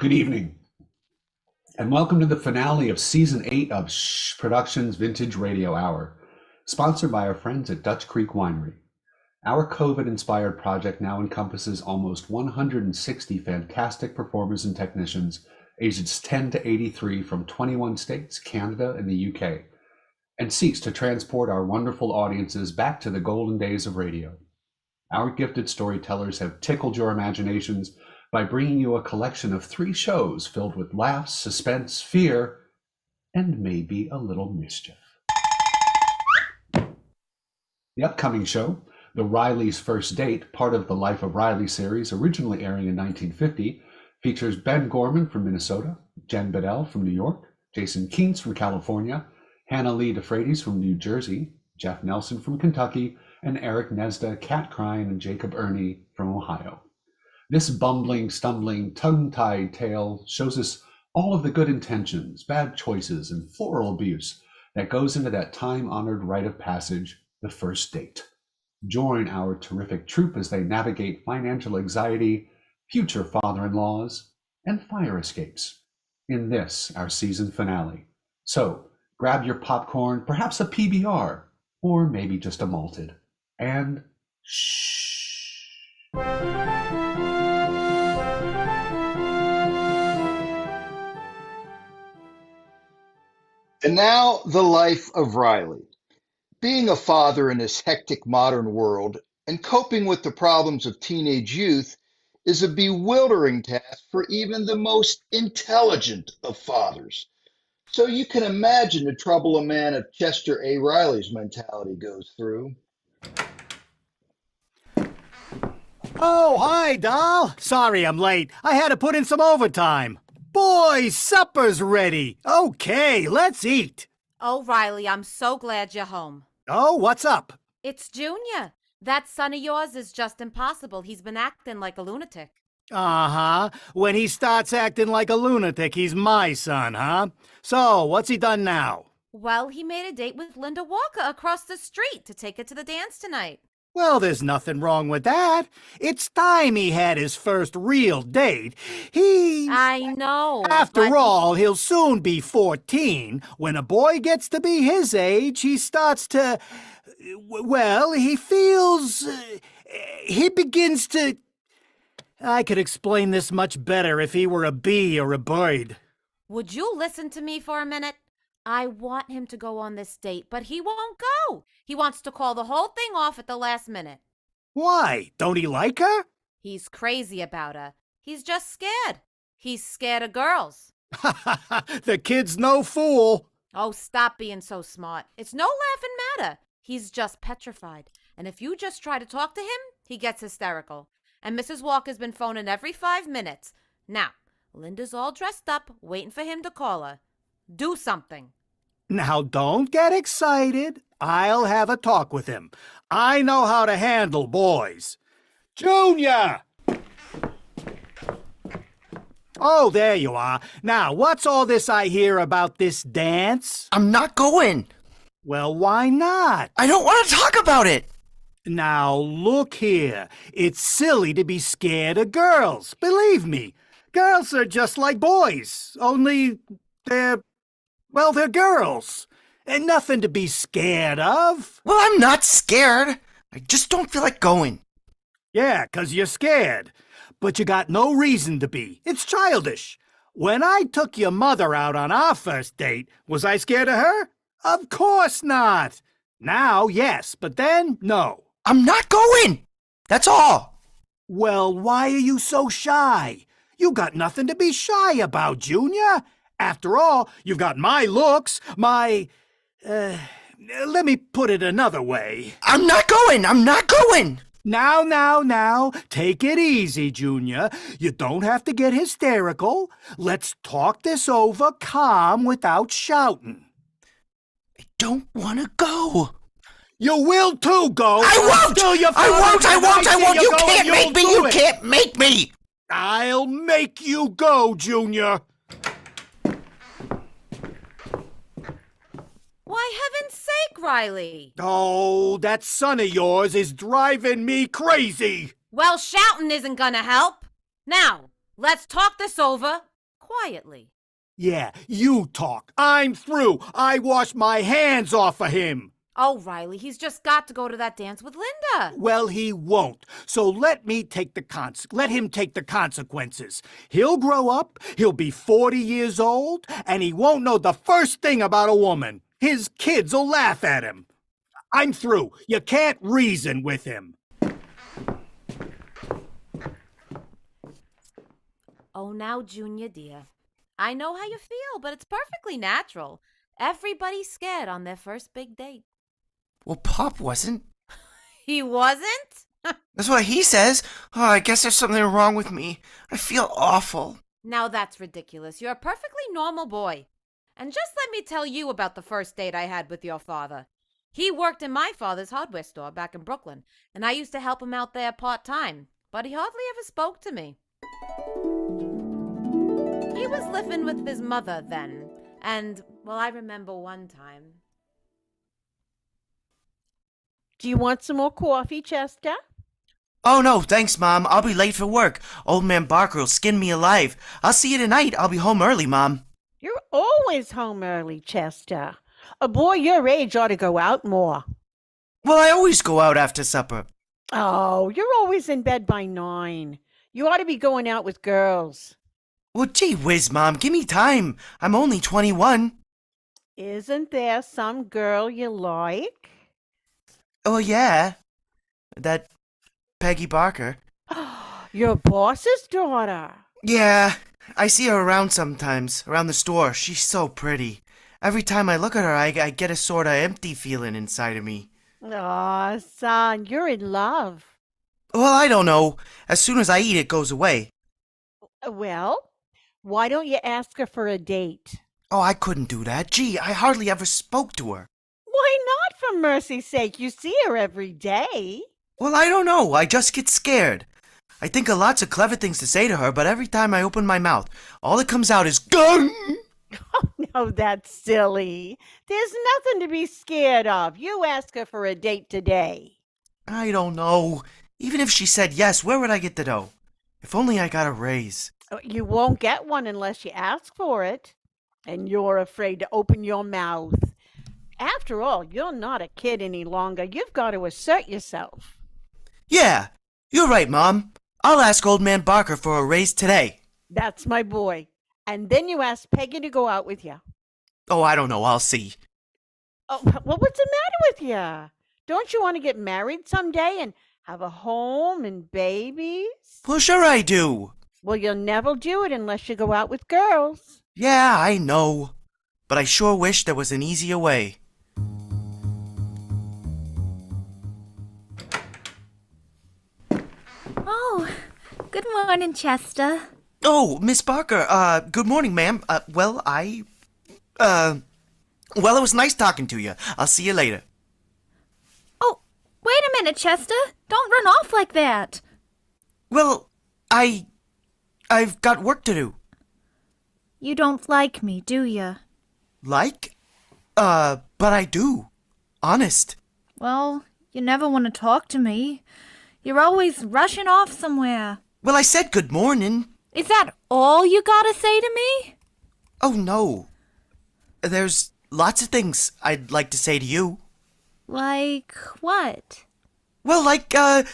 good evening, and welcome to the finale of Season 8 of Shhh Productions Vintage Radio Hour, sponsored by our friends at Dutch Creek Winery. Our COVID-inspired project now encompasses almost 160 fantastic performers and technicians ages 10 to 83 from 21 states, Canada, and the UK, and seeks to transport our wonderful audiences back to the golden days of radio. Our gifted storytellers have tickled your imaginations by bringing you a collection of 3 shows filled with laughs, suspense, fear, and maybe a little mischief. The upcoming show, The Riley's First Date, part of the Life of Riley series, originally airing in 1950, features Ben Gorman from Minnesota, Jenn Bedell from New York, Jason Kientz from California, Lee DeFrates from New Jersey, Geoffrey Nelson from Kentucky, and Eric Gnezda, Cryan and Jacob Erney from Ohio. This bumbling, stumbling, tongue-tied tale shows us all of the good intentions, bad choices, and floral abuse that goes into that time-honored rite of passage, the first date. Join our terrific troupe as they navigate financial anxiety, future father-in-laws, and fire escapes in this, our season finale. So, grab your popcorn, perhaps a PBR, or maybe just a malted, and shh. And now, the life of Riley. Being a father in this hectic modern world and coping with the problems of teenage youth is a bewildering task for even the most intelligent of fathers. So you can imagine the trouble a man of Chester A. Riley's mentality goes through. Oh, hi, doll. Sorry I'm late. I had to put in some overtime. Boys, supper's ready. Okay, let's eat. Oh, Riley, I'm so glad you're home. Oh, what's up? It's Junior. That son of yours is just impossible. He's been acting like a lunatic. Uh-huh. When he starts acting like a lunatic, he's my son, huh? So, what's he done now? Well, he made a date with Linda Walker across the street to take her to the dance tonight. Well, there's nothing wrong with that. It's time he had his first real date. I know. After all, he'll soon be 14. When a boy gets to be his age, he starts to... Well, he feels... he begins to... I could explain this much better if he were a bee or a bird. Would you listen to me for a minute? I want him to go on this date, but he won't go. He wants to call the whole thing off at the last minute. Why? Don't he like her? He's crazy about her. He's just scared. He's scared of girls. The kid's no fool. Oh, stop being so smart. It's no laughing matter. He's just petrified. And if you just try to talk to him, he gets hysterical. And Mrs. Walker's been phoning every 5 minutes. Now, Linda's all dressed up, waiting for him to call her. Do something. Now, don't get excited. I'll have a talk with him. I know how to handle boys. Junior! Oh, there you are. Now, what's all this I hear about this dance? I'm not going. Well, why not? I don't want to talk about it. Now, look here. It's silly to be scared of girls. Believe me. Girls are just like boys, only they're girls. And nothing to be scared of. Well, I'm not scared. I just don't feel like going. Yeah, 'cause you're scared. But you got no reason to be. It's childish. When I took your mother out on our first date, was I scared of her? Of course not. Now, yes, but then, no. I'm not going. That's all. Well, why are you so shy? You got nothing to be shy about, Junior. After all, you've got my looks, let me put it another way. I'm not going. I'm not going. Now, take it easy, Junior. You don't have to get hysterical. Let's talk this over calm without shouting. I don't want to go. You will too go. I won't. I won't. You can't make me. You can't make me. I'll make you go, Junior. Why, heaven's sake, Riley. Oh, that son of yours is driving me crazy. Well, shouting isn't gonna help. Now, let's talk this over quietly. Yeah, you talk. I'm through. I wash my hands off of him. Oh, Riley, he's just got to go to that dance with Linda. Well, he won't. So let him take the consequences. He'll grow up, he'll be 40 years old, and he won't know the first thing about a woman. His kids'll laugh at him. I'm through. You can't reason with him. Oh, now, Junior, dear. I know how you feel, but it's perfectly natural. Everybody's scared on their first big date. Well, Pop wasn't. He wasn't? That's what he says. Oh, I guess there's something wrong with me. I feel awful. Now that's ridiculous. You're a perfectly normal boy. And just let me tell you about the first date I had with your father. He worked in my father's hardware store back in Brooklyn, and I used to help him out there part-time, but he hardly ever spoke to me. He was living with his mother then, and, well, I remember one time. Do you want some more coffee, Chester? Oh, no, thanks, Mom. I'll be late for work. Old man Barker will skin me alive. I'll see you tonight. I'll be home early, Mom. You're always home early, Chester. A boy your age ought to go out more. Well, I always go out after supper. Oh, you're always in bed by 9. You ought to be going out with girls. Well, gee whiz, Mom. Give me time. I'm only 21. Isn't there some girl you like? Oh, yeah. That Peggy Barker. Your boss's daughter. Yeah, I see her around sometimes, around the store. She's so pretty. Every time I look at her, I get a sort of empty feeling inside of me. Aw, son, you're in love. Well, I don't know. As soon as I eat, it goes away. Well, why don't you ask her for a date? Oh, I couldn't do that. Gee, I hardly ever spoke to her. Why not, for mercy's sake? You see her every day. Well, I don't know. I just get scared. I think of lots of clever things to say to her, but every time I open my mouth, all that comes out is gung! Oh, no, that's silly. There's nothing to be scared of. You ask her for a date today. I don't know. Even if she said yes, where would I get the dough? If only I got a raise. You won't get one unless you ask for it. And you're afraid to open your mouth. After all, you're not a kid any longer. You've got to assert yourself. Yeah, you're right, Mom. I'll ask Old Man Barker for a raise today. That's my boy. And then you ask Peggy to go out with you. Oh, I don't know. I'll see. Oh, well, what's the matter with you? Don't you want to get married someday and have a home and babies? Well, sure I do. Well, you'll never do it unless you go out with girls. Yeah, I know. But I sure wish there was an easier way. Oh, good morning, Chester. Oh, Miss Barker, good morning, ma'am. Well, it was nice talking to you. I'll see you later. Oh, wait a minute, Chester. Don't run off like that. Well, I've got work to do. You don't like me, do you? Like? But I do. Honest. Well, you never want to talk to me. You're always rushing off somewhere. Well, I said good morning. Is that all you gotta say to me? Oh, no. There's lots of things I'd like to say to you. Like what? Well, like, I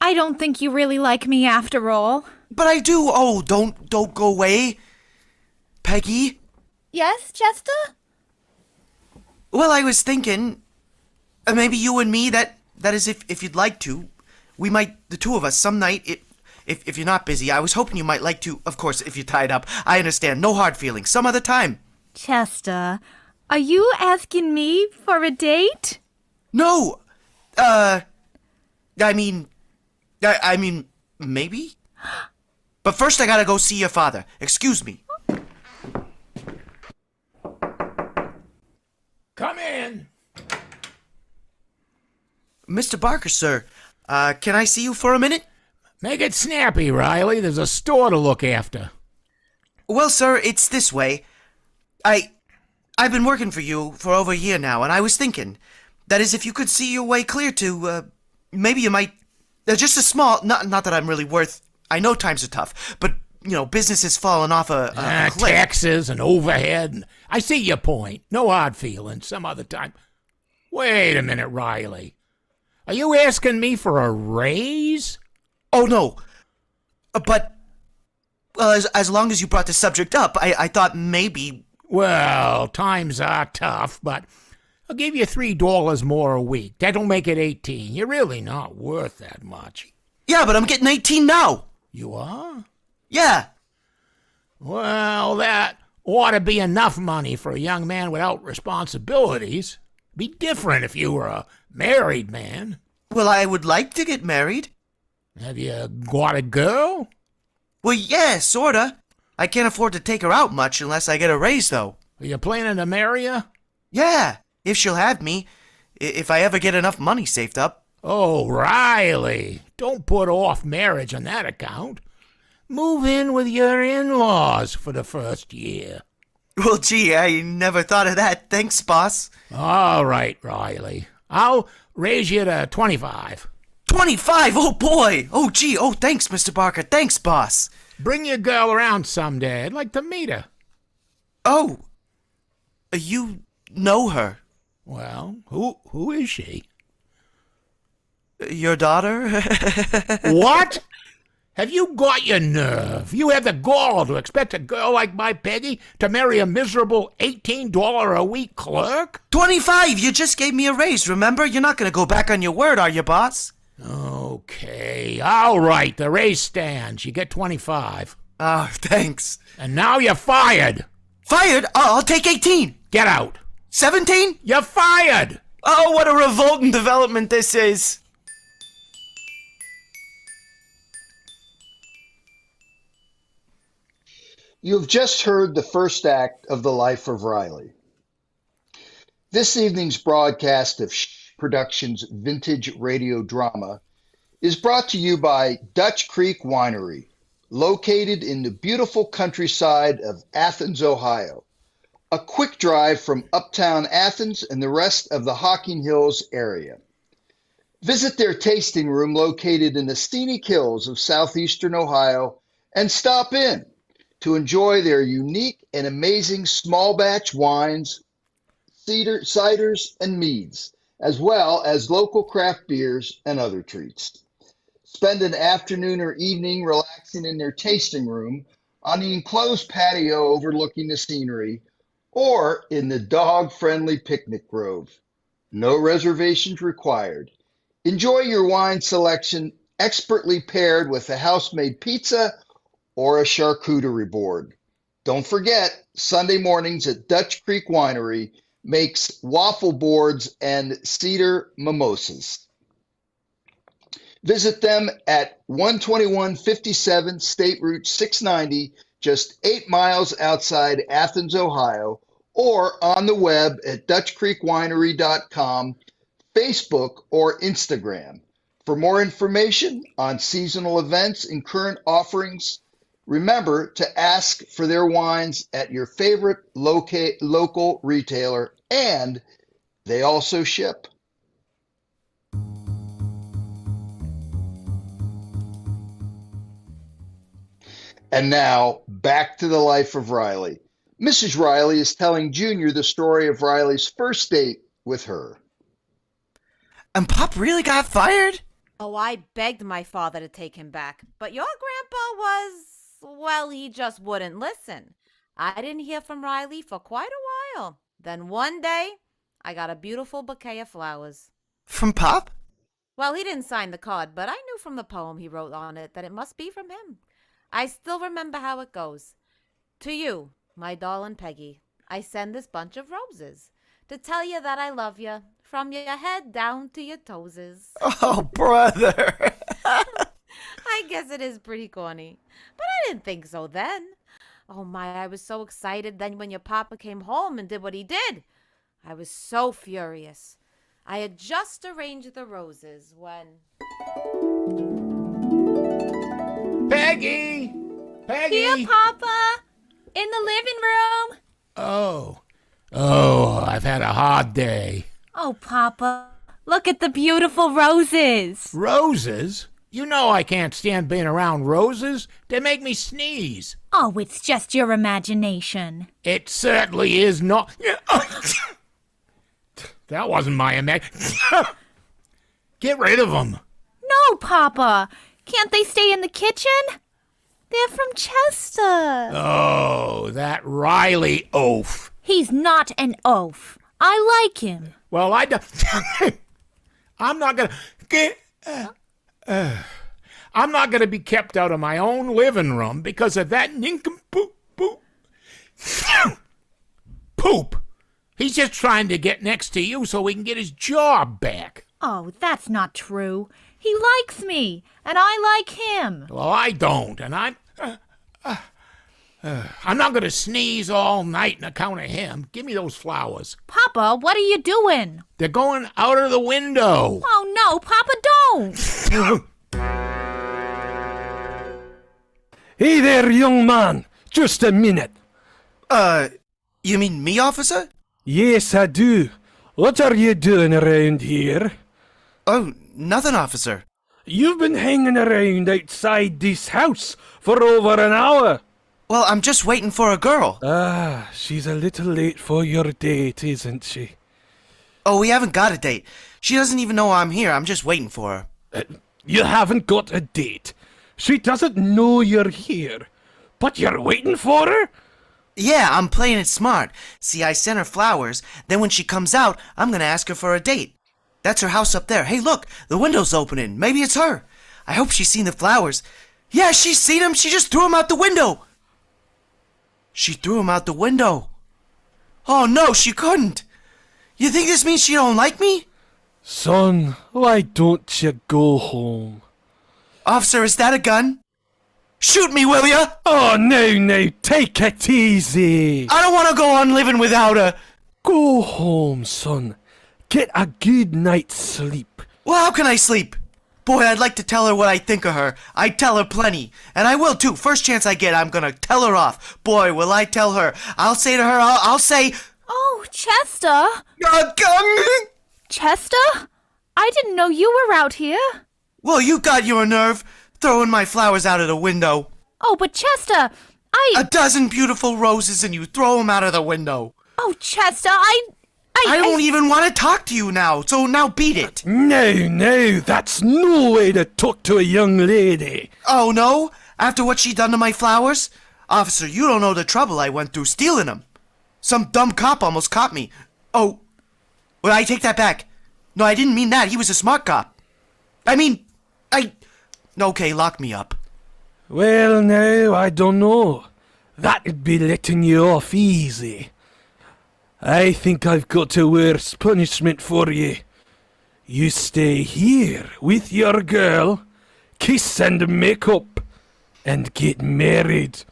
don't think you really like me after all. But I do. Oh, don't go away. Peggy? Yes, Chester? Well, I was thinking, maybe you and me, that is if you'd like to, we might, the two of us, some night, if you're not busy, I was hoping you might like to, of course, if you're tied up, I understand, no hard feelings, some other time. Chester, are you asking me for a date? No, I mean, maybe? But first I gotta go see your father. Excuse me. Come in. Mr. Barker, sir, can I see you for a minute? Make it snappy, Riley. There's a store to look after. Well, sir, it's this way. I've been working for you for over a year now, and I was thinking, that is, if you could see your way clear to, maybe you might, just a small, not that I'm really worth, I know times are tough, but business has fallen off a cliff. Taxes and overhead. And I see your point. No hard feelings. Some other time. Wait a minute, Riley. Are you asking me for a raise? Oh, no. But, well, as long as you brought the subject up, I thought maybe... Well, times are tough, but I'll give you $3 more a week. That'll make it 18. You're really not worth that much. Yeah, but I'm getting 18 now. You are? Yeah. Well, that ought to be enough money for a young man without responsibilities. Be different if you were a married man. Well, I would like to get married. Have you got a girl? Well, yeah, sorta. I can't afford to take her out much unless I get a raise, though. Are you planning to marry her? Yeah, if she'll have me. If I ever get enough money saved up. Oh, Riley, don't put off marriage on that account. Move in with your in-laws for the first year. Well, gee, I never thought of that. Thanks, boss. All right, Riley. I'll raise you to 25. 25? Oh, boy. Oh, gee. Oh, thanks, Mr. Barker. Thanks, boss. Bring your girl around someday. I'd like to meet her. Oh, you know her? Well, who is she? Your daughter? What? Have you got your nerve? You have the gall to expect a girl like my Peggy to marry a miserable $18 a week clerk? 25! You just gave me a raise, remember? You're not going to go back on your word, are you, boss? Okay, all right, the raise stands. You get 25. Oh, thanks. And now you're fired. Fired? Oh, I'll take 18. Get out. 17? You're fired. Oh, what a revolting development this is. You have just heard the first act of The Life of Riley. This evening's broadcast of Shhh Productions' vintage radio drama is brought to you by Dutch Creek Winery, located in the beautiful countryside of Athens, Ohio, a quick drive from uptown Athens and the rest of the Hocking Hills area. Visit their tasting room located in the scenic hills of southeastern Ohio and stop in to enjoy their unique and amazing small batch wines, ciders, and meads, as well as local craft beers and other treats. Spend an afternoon or evening relaxing in their tasting room on the enclosed patio overlooking the scenery or in the dog-friendly picnic grove. No reservations required. Enjoy your wine selection expertly paired with a house-made pizza or a charcuterie board. Don't forget, Sunday mornings at Dutch Creek Winery makes waffle boards and cedar mimosas. Visit them at 12157 State Route 690, just 8 miles outside Athens, Ohio, or on the web at DutchCreekWinery.com, Facebook, or Instagram. For more information on seasonal events and current offerings, remember to ask for their wines at your favorite local retailer, and they also ship. And now, back to The Life of Riley. Mrs. Riley is telling Junior the story of Riley's first date with her. And Pop really got fired? Oh, I begged my father to take him back, but your grandpa was, well, he just wouldn't listen. I didn't hear from Riley for quite a while. Then one day, I got a beautiful bouquet of flowers. From Pop? Well, he didn't sign the card, but I knew from the poem he wrote on it that it must be from him. I still remember how it goes. To you, my darling Peggy, I send this bunch of roses to tell you that I love you from your head down to your toeses. Oh, brother. I guess it is pretty corny, but I didn't think so then. Oh my, I was so excited then when your papa came home and did what he did. I was so furious. I had just arranged the roses when... Peggy! Peggy! Here, Papa! In the living room! Oh, I've had a hard day. Oh, Papa, look at the beautiful roses. Roses? You know I can't stand being around roses. They make me sneeze. Oh, it's just your imagination. It certainly is not. That wasn't my imagination. Get rid of them. No, Papa. Can't they stay in the kitchen? They're from Chester. Oh, that Riley oaf. He's not an oaf. I like him. Well, I'm not gonna get. I'm not gonna be kept out of my own living room because of that nincompoop. Poop. He's just trying to get next to you so he can get his job back. Oh, that's not true. He likes me, and I like him. Well, I don't, and I'm not gonna sneeze all night on account of him. Give me those flowers. Papa, what are you doing? They're going out of the window. Oh, no, Papa, don't. Hey there, young man. Just a minute. You mean me, officer? Yes, I do. What are you doing around here? Oh, nothing, officer. You've been hanging around outside this house for over an hour. Well, I'm just waiting for a girl. Ah, she's a little late for your date, isn't she? Oh, we haven't got a date. She doesn't even know I'm here. I'm just waiting for her. You haven't got a date. She doesn't know you're here. But you're waiting for her? Yeah, I'm playing it smart. See, I sent her flowers. Then when she comes out, I'm gonna ask her for a date. That's her house up there. Hey, look, the window's opening. Maybe it's her. I hope she's seen the flowers. Yeah, she's seen them. She just threw them out the window. She threw them out the window. Oh, no, she couldn't. You think this means she don't like me? Son, why don't you go home? Officer, is that a gun? Shoot me, will ya? Oh, now, take it easy. I don't want to go on living without her. Go home, son. Get a good night's sleep. Well, how can I sleep? Boy, I'd like to tell her what I think of her. I'd tell her plenty. And I will, too. First chance I get, I'm gonna tell her off. Boy, will I tell her. I'll say to her, I'll say... Oh, Chester. Gun! Chester? I didn't know you were out here. Well, you got your nerve, throwing my flowers out of the window. Oh, but Chester, A dozen beautiful roses and you throw them out of the window. Oh, Chester, I don't even want to talk to you now, so now beat it. No, that's no way to talk to a young lady. Oh, no? After what she done to my flowers? Officer, you don't know the trouble I went through stealing them. Some dumb cop almost caught me. Oh, well, I take that back. No, I didn't mean that. He was a smart cop. Okay, lock me up. Well, now, I don't know. That'd be letting you off easy. I think I've got a worse punishment for you. You stay here with your girl, kiss and make up, and get married.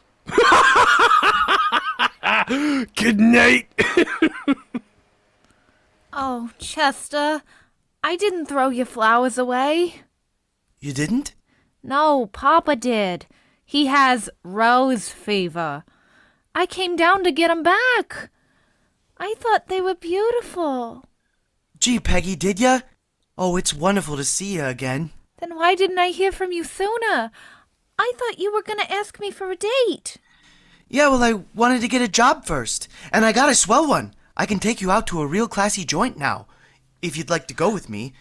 Good night. Oh, Chester, I didn't throw your flowers away. You didn't? No, Papa did. He has rose fever. I came down to get 'em back. I thought they were beautiful. Gee, Peggy, did ya? Oh, it's wonderful to see you again. Then why didn't I hear from you sooner? I thought you were going to ask me for a date. Yeah, well, I wanted to get a job first. And I got a swell one. I can take you out to a real classy joint now. If you'd like to go with me.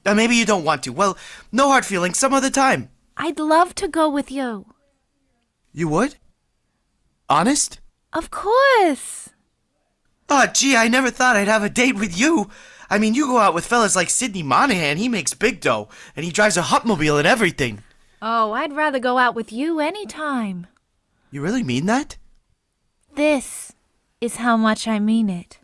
Maybe you don't want to. Well, no hard feelings, some other time. I'd love to go with you. You would? Honest? Of course. Oh, gee, I never thought I'd have a date with you. I mean, you go out with fellas like Sidney Monahan. He makes big dough. And he drives a Hupmobile and everything. Oh, I'd rather go out with you anytime. You really mean that? This is how much I mean it.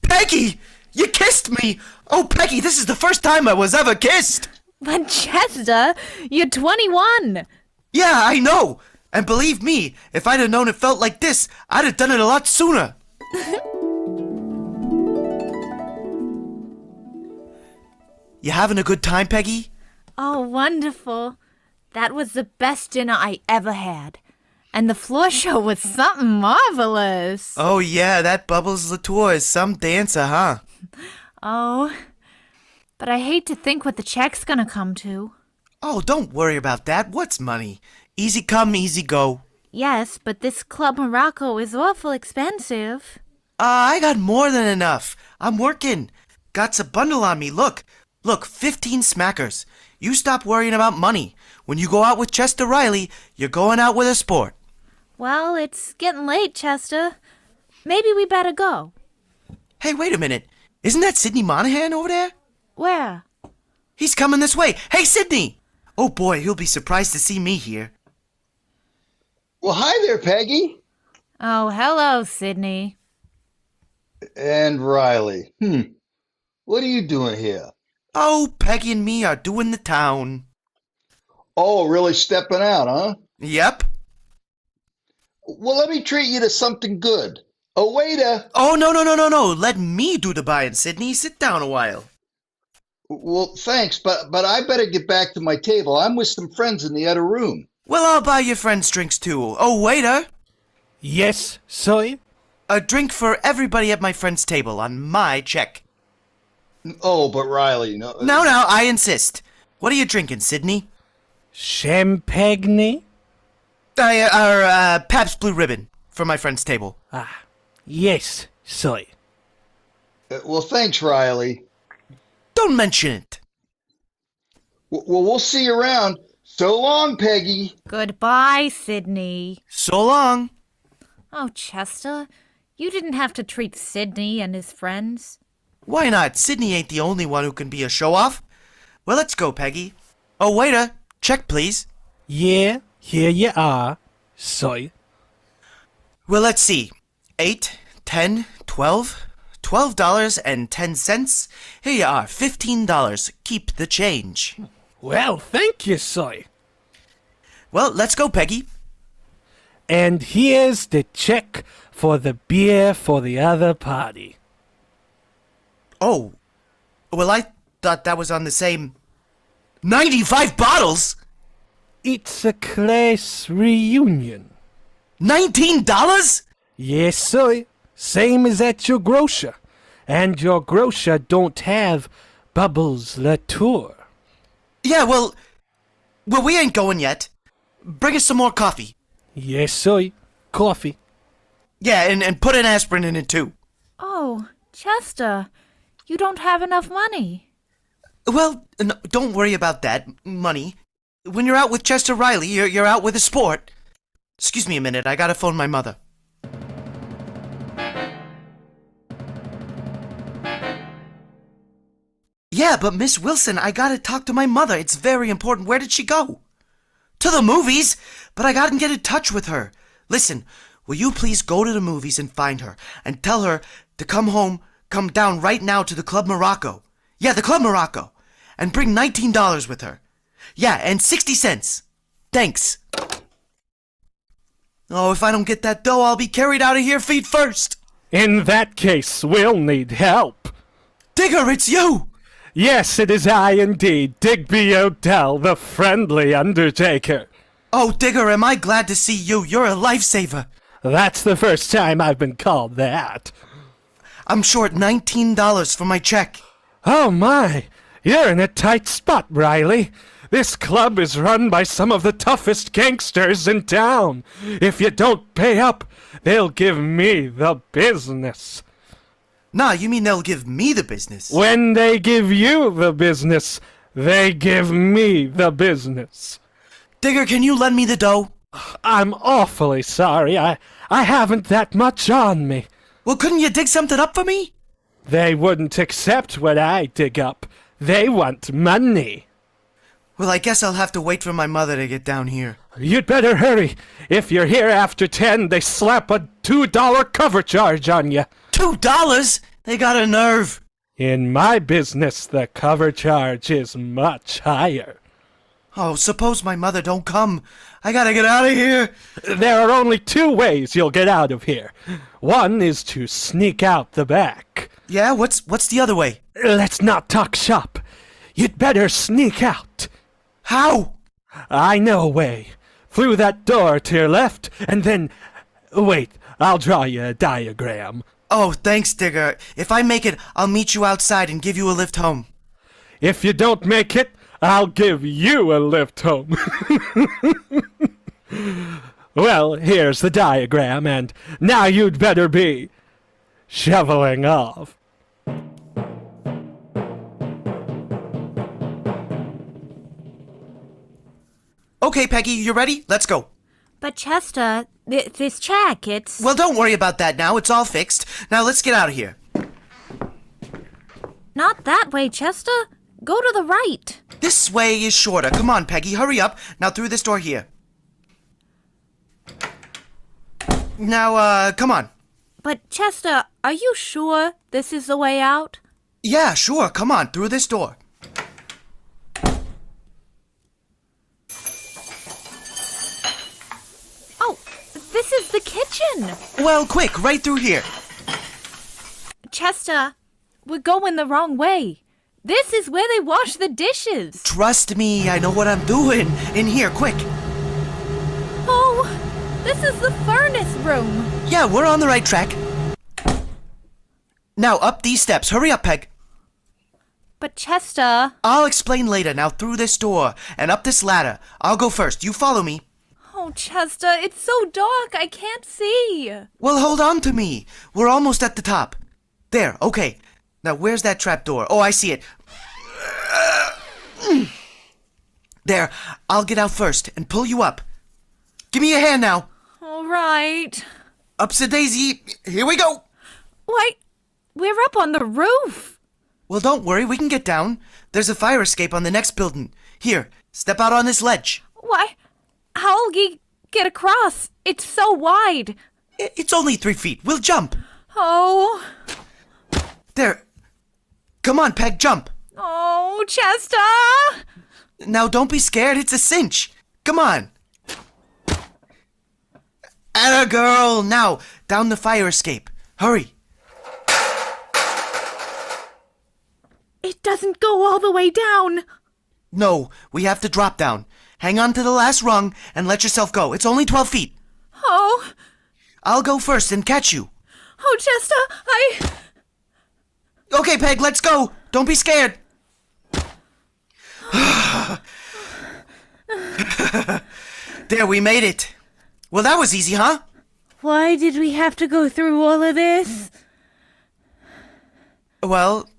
Peggy! You kissed me! Oh, Peggy, this is the first time I was ever kissed! But Chester, you're 21. Yeah, I know! And believe me, if I'd have known it felt like this, I'd have done it a lot sooner. You having a good time, Peggy? Oh, wonderful. That was the best dinner I ever had. And the floor show was something marvelous. Oh, yeah, that Bubbles Latour is some dancer, huh? Oh, But I hate to think what the check's gonna come to. Oh, don't worry about that. What's money? Easy come, easy go. Yes, but this Club Morocco is awful expensive. I got more than enough. I'm working. Got a bundle on me. Look, 15 smackers. You stop worrying about money. When you go out with Chester Riley, you're going out with a sport. Well, it's getting late, Chester. Maybe we better go. Hey, wait a minute. Isn't that Sidney Monahan over there? Where? He's coming this way. Hey, Sidney! Oh boy, he'll be surprised to see me here. Well, hi there, Peggy. Oh, hello, Sidney. And Riley. What are you doing here? Oh, Peggy and me are doing the town. Oh, really stepping out, huh? Yep. Well, let me treat you to something good. Oh, waiter. Oh, no. Let me do the buying, Sidney. Sit down a while. Well, thanks, but I better get back to my table. I'm with some friends in the other room. Well, I'll buy your friends drinks too. Oh, waiter. Yes, sir? A drink for everybody at my friend's table on my check. Oh, but Riley, no. No, I insist. What are you drinking, Sidney? Champagne? Pabst Blue Ribbon for my friend's table. Yes, sir. Well, thanks, Riley. Don't mention it. Well, we'll see you around. So long, Peggy. Goodbye, Sidney. So long. Oh, Chester, you didn't have to treat Sidney and his friends. Why not? Sidney ain't the only one who can be a show-off. Well, let's go, Peggy. Oh, waiter, check, please. Yeah, here you are, sir. Well, let's see. 8, 10, 12. $12.10. Here you are, $15. Keep the change. Well, thank you, sir. Well, let's go, Peggy. And here's the check for the beer for the other party. Oh, well, I thought that was on the same 95 bottles? It's a class reunion. $19? Yes, sir. Same as at your grocer. And your grocer don't have Bubbles Latour. Yeah, well, we ain't going yet. Bring us some more coffee. Yes, sir. Coffee. Yeah, and put an aspirin in it, too. Oh, Chester, you don't have enough money. Well, no, don't worry about that, money. When you're out with Chester Riley, you're out with a sport. Excuse me a minute, I gotta phone my mother. Yeah, but Miss Wilson, I gotta talk to my mother. It's very important. Where did she go? To the movies? But I gotta get in touch with her. Listen, will you please go to the movies and find her and tell her to come down right now to the Club Morocco. Yeah, the Club Morocco. And bring $19 with her. Yeah, and 60 cents. Thanks. Oh, if I don't get that dough, I'll be carried out of here feet first. In that case, we'll need help. Digger, it's you! Yes, it is I indeed, Digby Odell, the friendly undertaker. Oh, Digger, am I glad to see you. You're a lifesaver. That's the first time I've been called that. I'm short $19 for my check. Oh my, you're in a tight spot, Riley. This club is run by some of the toughest gangsters in town. If you don't pay up, they'll give me the business. Nah, you mean they'll give me the business? When they give you the business, they give me the business. Digger, can you lend me the dough? I'm awfully sorry. I haven't that much on me. Well, couldn't you dig something up for me? They wouldn't accept what I dig up. They want money. Well, I guess I'll have to wait for my mother to get down here. You'd better hurry. If you're here after 10, they slap a $2 cover charge on you. $2? They got a nerve. In my business, the cover charge is much higher. Oh, suppose my mother don't come. I gotta get out of here. There are only two ways you'll get out of here. One is to sneak out the back. Yeah, what's the other way? Let's not talk shop. You'd better sneak out. How? I know a way. Through that door to your left, and then... Wait, I'll draw you a diagram. Oh, thanks, Digger. If I make it, I'll meet you outside and give you a lift home. If you don't make it, I'll give you a lift home. Well, here's the diagram, and now you'd better be shoveling off. Okay, Peggy, you ready? Let's go. But Chester, this check, it's... Well, don't worry about that now. It's all fixed. Now let's get out of here. Not that way, Chester. Go to the right. This way is shorter. Come on, Peggy, hurry up. Now through this door here. Now, come on. But Chester, are you sure this is the way out? Yeah, sure. Come on, through this door. Oh, this is the kitchen. Well, quick, right through here. Chester, we're going the wrong way. This is where they wash the dishes. Trust me, I know what I'm doing. In here, quick. Oh, this is the furnace room. Yeah, we're on the right track. Now, up these steps. Hurry up, Peg. But Chester... I'll explain later. Now, through this door and up this ladder. I'll go first. You follow me. Oh, Chester, it's so dark, I can't see. Well, hold on to me. We're almost at the top. There, okay. Now, where's that trap door? Oh, I see it. There, I'll get out first and pull you up. Give me a hand now. All right. Ups a daisy. Here we go. Why, we're up on the roof. Well, don't worry. We can get down. There's a fire escape on the next building. Here, step out on this ledge. Why, how'll we get across? It's so wide. It's only 3 feet. We'll jump. Oh, There. Come on, Peg, jump. oh, Chester. Now, don't be scared. It's a cinch. Come on. Atta girl. Now, down the fire escape. Hurry. It doesn't go all the way down. No, we have to drop down. Hang on to the last rung and let yourself go. It's only 12 feet. Oh, I'll go first and catch you. oh, Chester, Okay, Peg, let's go. Don't be scared. There, we made it. Well, that was easy, huh? Why did we have to go through all of this? Well,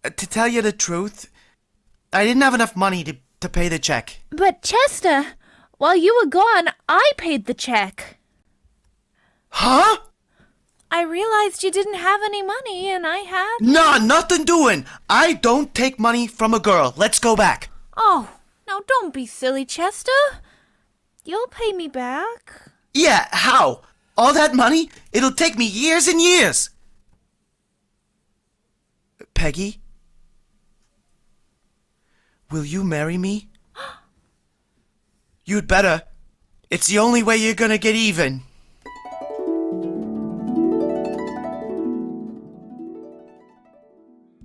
to tell you the truth, I didn't have enough money to pay the check. But Chester, while you were gone, I paid the check. Huh? I realized you didn't have any money and I had... Nah, nothing doing. I don't take money from a girl. Let's go back. Oh, now don't be silly, Chester. You'll pay me back. Yeah, how? All that money? It'll take me years and years. Peggy? Will you marry me? You'd better. It's the only way you're gonna get even.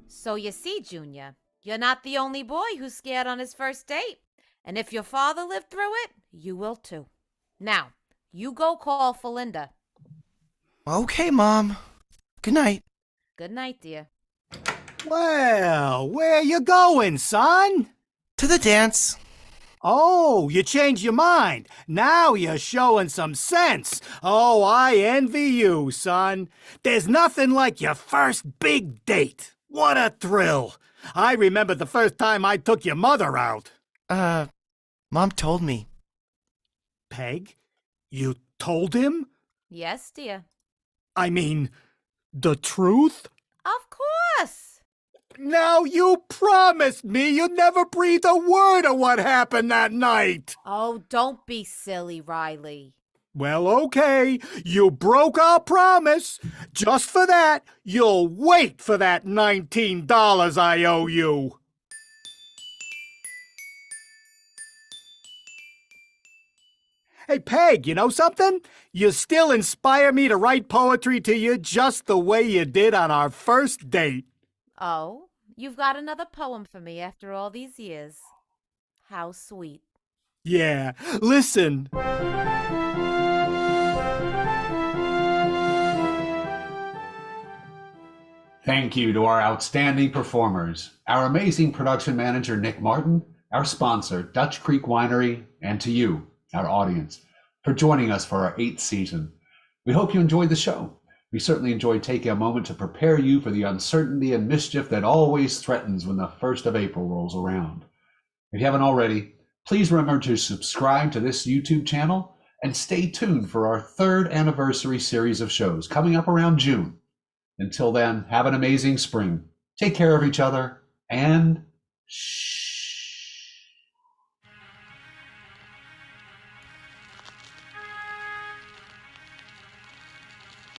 So you see, Junior, you're not the only boy who's scared on his first date. And if your father lived through it, you will too. Now, you go call for Linda. Okay, Mom. Good night. Good night, dear. Well, where you going, son? To the dance. Oh, you changed your mind. Now you're showing some sense. Oh, I envy you, son. There's nothing like your first big date. What a thrill. I remember the first time I took your mother out. Mom told me. Peg, you told him? Yes, dear. I mean, the truth? Of course. Now you promised me you'd never breathe a word of what happened that night. Oh, don't be silly, Riley. Well, okay, you broke our promise. Just for that, you'll wait for that $19 I owe you. Hey, Peg, you know something? You still inspire me to write poetry to you just the way you did on our first date. Oh, you've got another poem for me after all these years. How sweet. Yeah, listen. Thank you to our outstanding performers, our amazing production manager, Nick Martin, our sponsor, Dutch Creek Winery, and to you, our audience, for joining us for our 8th season. We hope you enjoyed the show. We certainly enjoyed taking a moment to prepare you for the uncertainty and mischief that always threatens when the 1st of April rolls around. If you haven't already, please remember to subscribe to this YouTube channel and stay tuned for our 3rd anniversary series of shows coming up around June. Until then, have an amazing spring. Take care of each other and shh.